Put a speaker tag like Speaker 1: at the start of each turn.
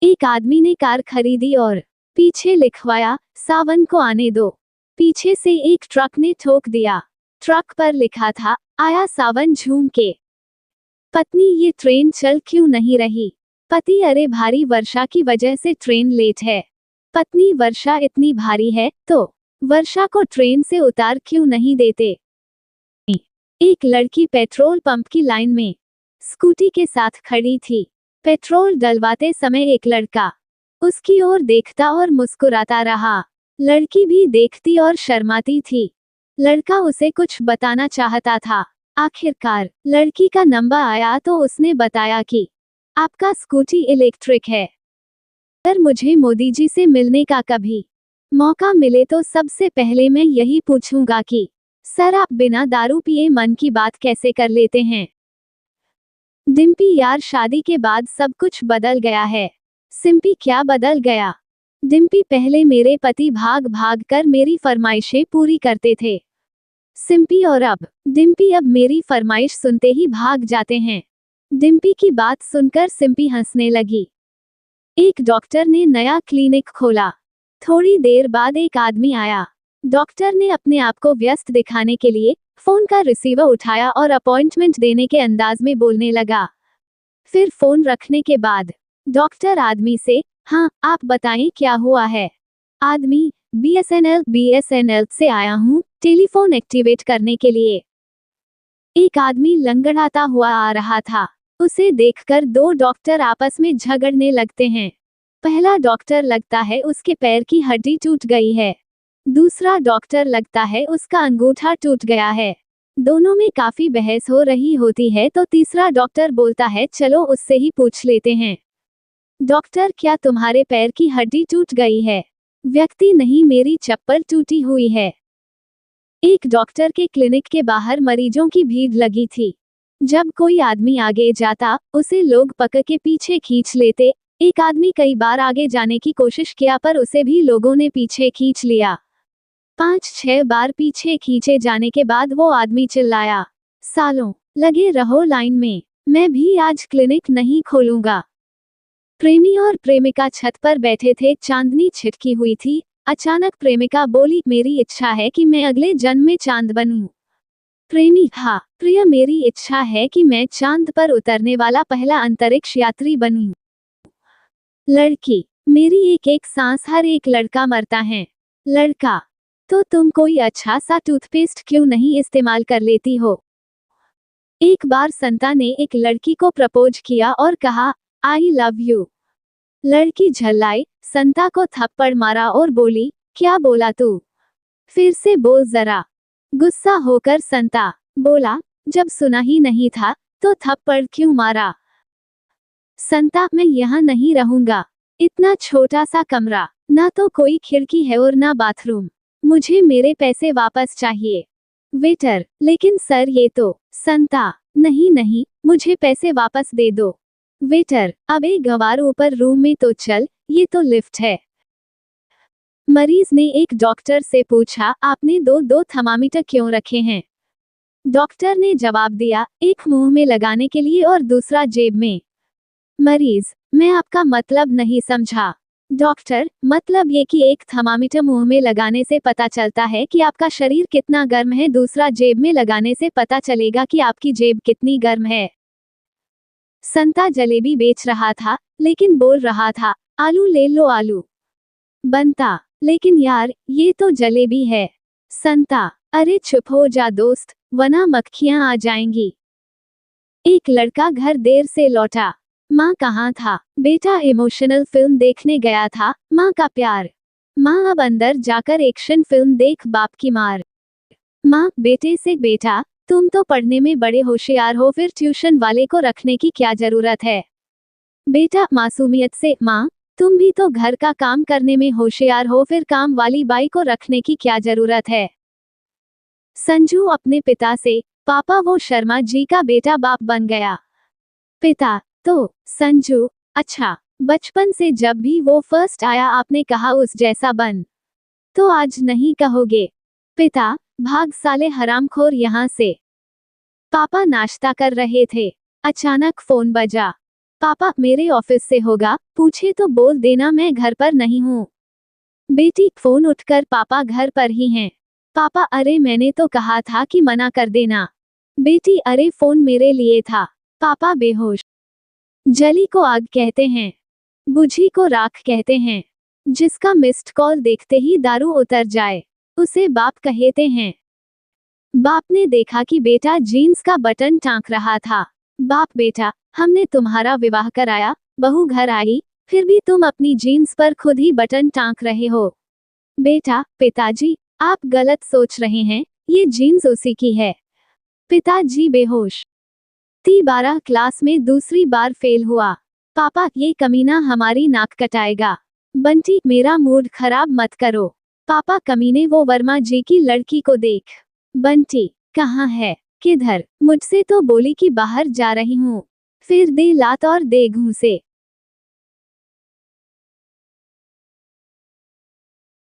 Speaker 1: एक आदमी ने कार खरीदी और पीछे लिखवाया, सावन को आने दो। पीछे से एक ट्रक ने ठोक दिया। ट्रक पर लिखा था, आया सावन झूम के। पत्नी, ये ट्रेन चल क्यों नहीं रही? पति, अरे भारी वर्षा की वजह से ट्रेन लेट है। पत्नी, वर्षा इतनी भारी है तो वर्षा को ट्रेन से उतार क्यों नहीं देते? एक लड़की पेट्रोल पंप की लाइन में स्कूटी के साथ खड़ी थी। पेट्रोल डलवाते समय एक लड़का उसकी ओर देखता और मुस्कुराता रहा। लड़की भी देखती और शर्माती थी। लड़का उसे कुछ बताना चाहता था। आखिरकार लड़की का नंबर आया तो उसने बताया कि आपका स्कूटी इलेक्ट्रिक है। अगर मुझे मोदी जी से मिलने का कभी मौका मिले तो सबसे पहले मैं यही पूछूंगा कि सर, आप बिना दारू पिए मन की बात कैसे कर लेते हैं? डिम्पी, यार शादी के बाद सब कुछ बदल गया है। सिंपी, क्या बदल गया? डिम्पी, पहले मेरे पति भाग भाग कर मेरी फरमाइशें पूरी करते थे। सिंपी, और अब? डिम्पी, अब मेरी फरमाइश सुनते ही भाग जाते हैं। डिम्पी की बात सुनकर सिंपी हंसने लगी। एक डॉक्टर ने नया क्लिनिक खोला। थोड़ी देर बाद एक आदमी आया। डॉक्टर ने अपने आप को व्यस्त दिखाने के लिए फोन का रिसीवर उठाया और अपॉइंटमेंट देने के अंदाज में बोलने लगा। फिर फोन रखने के बाद डॉक्टर आदमी से, हाँ आप बताएं क्या हुआ है? आदमी, बीएसएनएल से आया हूँ टेलीफोन एक्टिवेट करने के लिए। एक आदमी लंगड़ाता हुआ आ रहा था। उसे देखकर दो डॉक्टर आपस में झगड़ने लगते हैं। पहला डॉक्टर लगता है उसके पैर की हड्डी टूट गई है। दूसरा डॉक्टर लगता है उसका अंगूठा टूट गया है। दोनों में काफी बहस हो रही होती है तो तीसरा डॉक्टर बोलता है, चलो उससे ही पूछ लेते हैं। डॉक्टर, क्या तुम्हारे पैर की हड्डी टूट गई है? व्यक्ति, नहीं, मेरी चप्पल टूटी हुई है। एक डॉक्टर के क्लिनिक के बाहर मरीजों की भीड़ लगी थी। जब कोई आदमी आगे जाता उसे लोग पकड़ के पीछे खींच लेते। एक आदमी कई बार आगे जाने की कोशिश किया पर उसे भी लोगों ने पीछे खींच लिया। 5-6 बार पीछे खींचे जाने के बाद वो आदमी चिल्लाया, सालों, लगे रहो लाइन में, मैं भी आज क्लिनिक नहीं खोलूंगा। प्रेमी और प्रेमिका छत पर बैठे थे। चांदनी छिटकी हुई थी। अचानक प्रेमिका बोली, मेरी इच्छा है कि मैं अगले जन्म में चांद बनूं। प्रेमी, हाँ प्रिय, मेरी इच्छा है कि मैं चांद पर उतरने वाला पहला अंतरिक्ष यात्री बनूं। लड़की, मेरी एक एक सांस हर एक लड़का मरता है। लड़का, तो तुम कोई अच्छा सा टूथपेस्ट क्यों नहीं इस्तेमाल कर लेती हो? एक बार संता ने एक लड़की को प्रपोज किया और कहा, आई लव यू। लड़की झल्लाई, संता को थप्पड़ मारा और बोली, क्या बोला तू? फिर से बोल जरा। गुस्सा होकर संता बोला, जब सुना ही नहीं था तो थप्पड़ क्यों मारा? संता, मैं यहाँ नहीं रहूंगा। इतना छोटा सा कमरा, ना तो कोई खिड़की है और ना बाथरूम। मुझे मेरे पैसे वापस चाहिए। वेटर, लेकिन सर ये तो। संता, नहीं नहीं, मुझे पैसे वापस दे दो। वेटर, अबे गंवार, ऊपर रूम में तो चल, ये तो लिफ्ट है। मरीज ने एक डॉक्टर से पूछा, आपने दो थर्मामीटर क्यों रखे हैं? डॉक्टर ने जवाब दिया, एक मुंह में लगाने के लिए और दूसरा जेब में। मरीज, मैं आपका मतलब नहीं समझा। डॉक्टर, मतलब ये कि एक थर्मामीटर मुंह में लगाने से पता चलता है कि आपका शरीर कितना गर्म है, दूसरा जेब में लगाने से पता चलेगा कि आपकी जेब कितनी गर्म है। संता जलेबी बेच रहा था लेकिन बोल रहा था, आलू ले लो आलू। बनता, लेकिन यार ये तो जलेबी है। संता, अरे चुप हो जा दोस्त, वरना मक्खियां आ जाएंगी। एक लड़का घर देर से लौटा। माँ कहाँ था? बेटा इमोशनल फिल्म देखने गया था। माँ का प्यार। माँ, अब अंदर जाकर एक्शन फिल्म देख बाप की मार। माँ बेटे से, बेटा तुम तो पढ़ने में बड़े होशियार हो, फिर ट्यूशन वाले को रखने की क्या जरूरत है? बेटा मासूमियत से, माँ तुम भी तो घर का काम करने में होशियार हो, फिर काम वाली बाई को रखने की क्या जरूरत है? संजू अपने पिता से, पापा वो शर्मा जी का बेटा बाप बन गया। पिता, तो संजू, अच्छा, बचपन से जब भी वो फर्स्ट आया आपने कहा उस जैसा बन, तो आज नहीं कहोगे? पिता, भाग साले हरामखोर यहाँ से। पापा नाश्ता कर रहे थे। अचानक फोन बजा। पापा मेरे ऑफिस से होगा, पूछे तो बोल देना मैं घर पर नहीं हूँ। बेटी फोन उठकर पापा घर पर ही हैं। पापा अरे मैंने तो कहा था कि मना कर देना। बेटी अरे फोन मेरे लिए था। पापा बेहोश। जली को आग कहते हैं, बुझी को राख कहते हैं। जिसका मिस्ड कॉल देखते ही दारू उतर जाए उसे बाप कहते हैं। बाप ने देखा कि बेटा जीन्स का बटन टाँक रहा था। बाप बेटा हमने तुम्हारा विवाह कराया, बहू घर आई, फिर भी तुम अपनी जीन्स पर खुद ही बटन टाँक रहे हो। बेटा पिताजी आप गलत सोच रहे हैं, ये जीन्स उसी की है। पिताजी बेहोश। 12 क्लास में दूसरी बार फेल हुआ। पापा ये कमीना हमारी नाक कटाएगा। बंटी मेरा मूड खराब मत करो। पापा कमीने वो वर्मा जी की लड़की को देख। बंटी कहाँ है? किधर? मुझसे तो बोली कि बाहर जा रही हूँ। फिर दे लात और दे घूंसे।